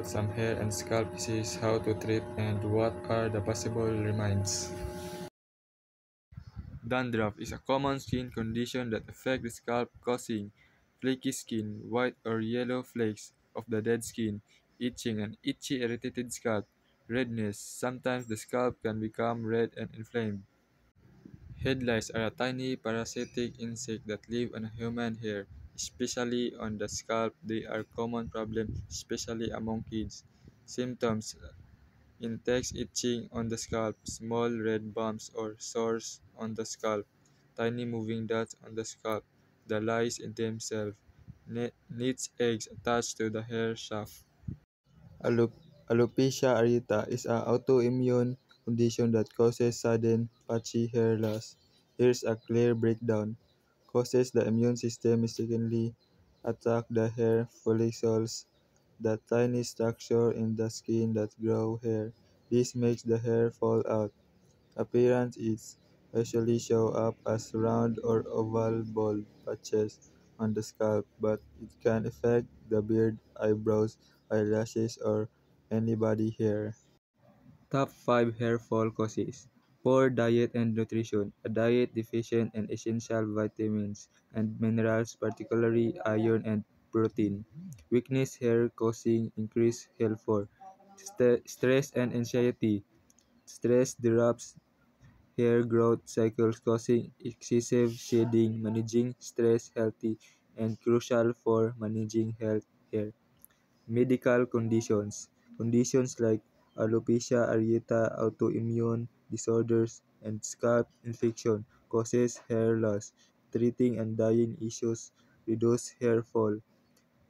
about some hair and scalp disease, how to treat, and what are the possible remedies. Dandruff is a common skin condition that affects the scalp, causing flaky skin, white or yellow flakes of the dead skin, itching and itchy irritated scalp, redness. Sometimes the scalp can become red and inflamed. Head lice are a tiny parasitic insect that live on human hair, especially on the scalp. They are a common problem, especially among kids. Symptoms: intense itching on the scalp, small red bumps or sores on the scalp, tiny moving dots on the scalp, the lice in themselves, neat eggs attached to the hair shaft. Alopecia areata is an autoimmune condition that causes sudden, patchy hair loss. Here's a clear breakdown. Causes: the immune system mistakenly attack the hair follicles, the tiny structure in the skin that grow hair. This makes the hair fall out. Appearance is usually show up as round or oval bald patches on the scalp, but it can affect the beard, eyebrows, eyelashes, or any body hair. Top 5 hair fall causes. Poor diet and nutrition. A diet deficient in essential vitamins and minerals, particularly iron and protein. Weakness hair causing increased hair fall. Stress and anxiety. Stress disrupts hair growth cycles causing excessive shedding. Managing stress healthy and crucial for managing health hair. Medical conditions. Conditions like alopecia areata, autoimmune disorders, and scalp infection causes hair loss. Treating and dyeing issues reduce hair fall.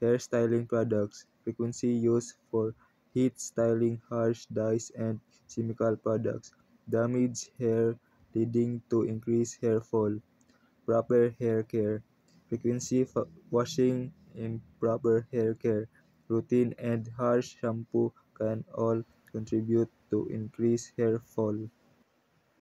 Hair styling products. Frequency used for heat styling, harsh dyes, and chemical products. Damage hair leading to increased hair fall. Proper hair care. Frequency washing, improper hair care, routine, and harsh shampoo can all contribute to increased hair fall.